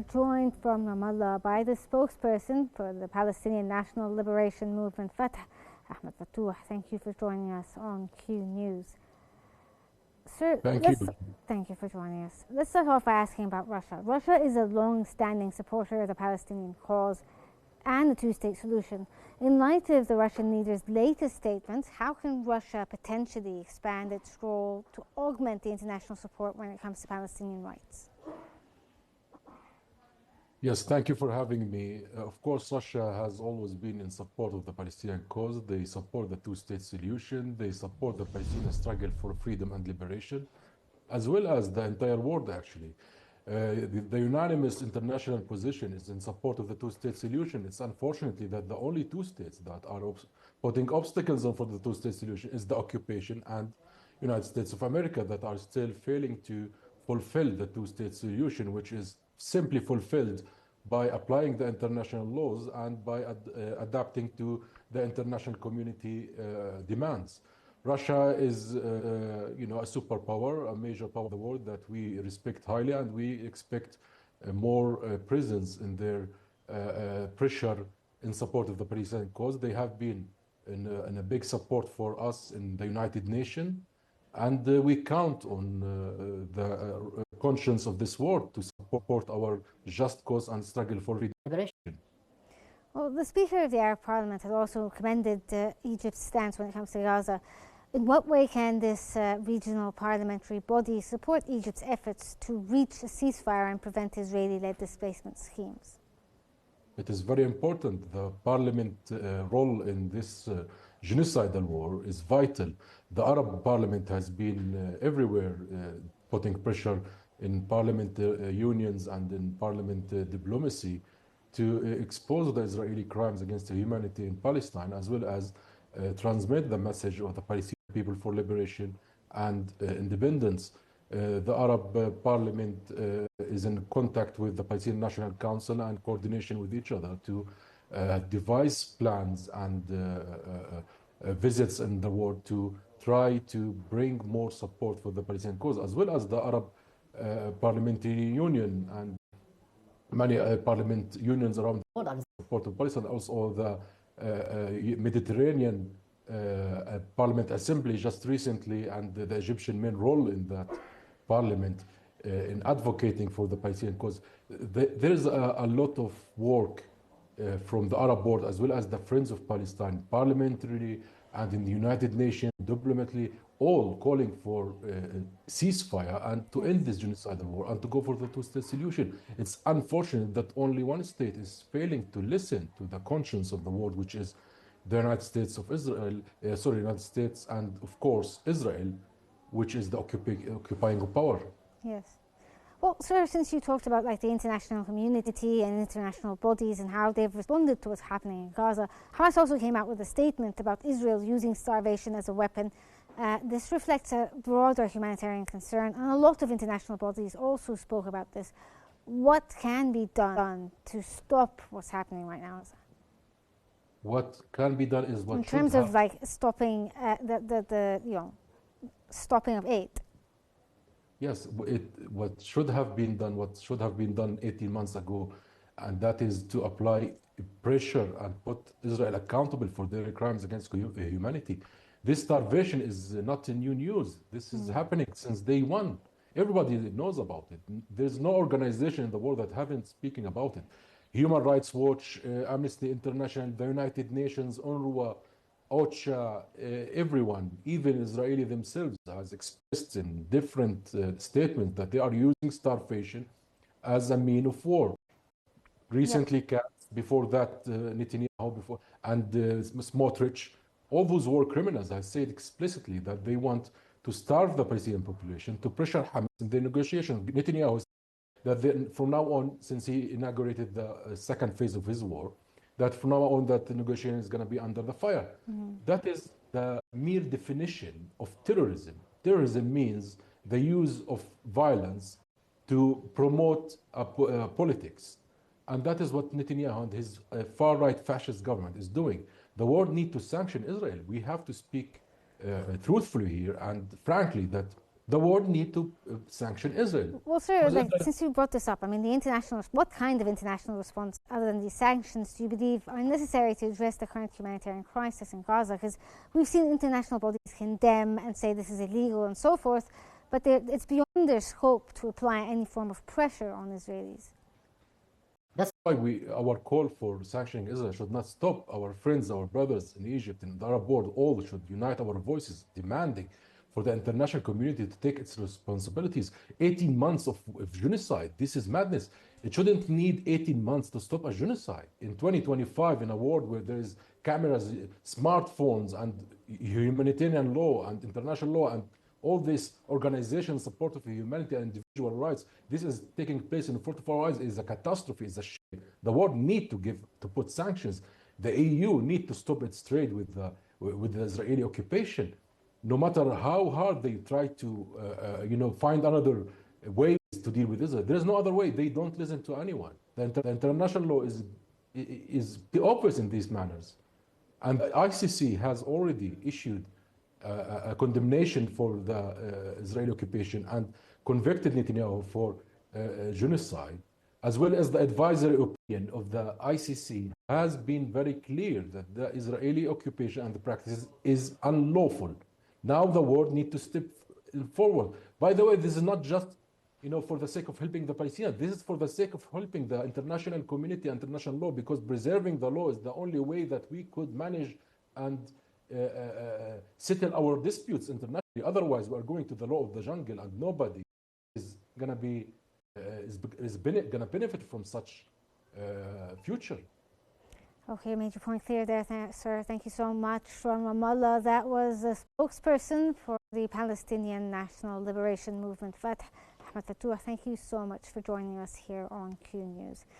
are joined from Ramallah by the spokesperson for the Palestinian National Liberation Movement, Fatah, Ahmed Fattouh. Thank you for joining us on Qnews. Sir, thank you for joining us. Let's start off by asking about Russia. Russia is a long-standing supporter of the Palestinian cause and the two-state solution. In light of the Russian leader's latest statements, how can Russia potentially expand its role to augment the international support when it comes to Palestinian rights? Yes, thank you for having me. Of course, Russia has always been in support of the Palestinian cause. They support the two-state solution. They support the Palestinian struggle for freedom and liberation, as well as the entire world, actually. The unanimous international position is in support of the two-state solution. It's unfortunately that the only two states that are putting obstacles on for the two-state solution is the occupation and United States of America that are still failing to fulfill the two-state solution, which is simply fulfilled by applying the international laws and by adapting to the international community demands. Russia is, a superpower, a major power of the world that we respect highly, and we expect more presence in their pressure in support of the Palestinian cause. They have been in a big support for us in the United Nations, and we count on the conscience of this world to support our just cause and struggle for liberation. Well, the Speaker of the Arab Parliament has also commended Egypt's stance when it comes to Gaza. In what way can this regional parliamentary body support Egypt's efforts to reach a ceasefire and prevent Israeli-led displacement schemes? It is very important. The parliament role in this genocidal war is vital. The Arab Parliament has been everywhere putting pressure in parliament unions and in parliament diplomacy to expose the Israeli crimes against humanity in Palestine, as well as transmit the message of the Palestinian people for liberation and independence. The Arab Parliament is in contact with the Palestinian National Council and coordination with each other to devise plans and visits in the world to try to bring more support for the Palestinian cause, as well as the Arab Parliamentary Union and many parliament unions around the world and support of Palestine. Also the Mediterranean Parliament Assembly just recently, and the Egyptian main role in that parliament in advocating for the Palestinian cause. There is a lot of work from the Arab world as well as the Friends of Palestine, parliamentarily and in the United Nations, diplomatically, all calling for ceasefire and to end this genocidal war and to go for the two-state solution. It's unfortunate that only one state is failing to listen to the conscience of the world, which is the United States of Israel, United States and of course Israel, which is the occupying power. Yes. Well, sir, since you talked about the international community and international bodies and how they've responded to what's happening in Gaza, Hamas also came out with a statement about Israel using starvation as a weapon. This reflects a broader humanitarian concern, and a lot of international bodies also spoke about this. What can be done to stop what's happening right now? What can be done is what in terms of stopping stopping of aid. Yes, what should have been done 18 months ago, and that is to apply pressure and put Israel accountable for their crimes against humanity. This starvation is not new news. This is happening since day one. Everybody knows about it. There's no organization in the world that haven't speaking about it. Human Rights Watch, Amnesty International, the United Nations, UNRWA, OCHA, everyone, even Israeli themselves, has expressed in different statements that they are using starvation as a mean of war. Recently, before that, Netanyahu, and Smotrich, all those war criminals have said explicitly that they want to starve the Palestinian population, to pressure Hamas in the negotiations. Netanyahu that from now on, since he inaugurated the second phase of his war, that from now on that the negotiation is going to be under the fire. That is the mere definition of terrorism. Terrorism means the use of violence to promote politics. And that is what Netanyahu and his far-right fascist government is doing. The world needs to sanction Israel. We have to speak truthfully here and frankly that the world need to sanction Israel. Well, sir, since you brought this up, I mean, what kind of international response, other than these sanctions, do you believe are necessary to address the current humanitarian crisis in Gaza? Because we've seen international bodies condemn and say this is illegal and so forth, but it's beyond their scope to apply any form of pressure on Israelis. That's why our call for sanctioning Israel should not stop. Our friends, our brothers in Egypt, in the Arab world, all should unite our voices, demanding for the international community to take its responsibilities. 18 months of genocide, this is madness. It shouldn't need 18 months to stop a genocide. In 2025, in a world where there is cameras, smartphones, and humanitarian law and international law and all this organization support of humanity and individual rights, this is taking place in 44 hours is a catastrophe, is a shame. The world need to put sanctions. The EU need to stop its trade with the Israeli occupation. No matter how hard they try to, find another ways to deal with Israel, there is no other way. They don't listen to anyone. The international law is obvious in these manners, and the ICC has already issued a condemnation for the Israeli occupation and convicted Netanyahu for genocide, as well as the advisory opinion of the ICC has been very clear that the Israeli occupation and the practice is unlawful. Now the world needs to step forward. By the way, this is not just for the sake of helping the Palestinians. This is for the sake of helping the international community, international law, because preserving the law is the only way that we could manage and settle our disputes internationally. Otherwise, we are going to the law of the jungle, and nobody is going to benefit from such future. Okay, made your point clear there, sir. Thank you so much. From Ramallah, that was a spokesperson for the Palestinian National Liberation Movement, Fattouh, Ahmed Fattouh. Thank you so much for joining us here on Q News.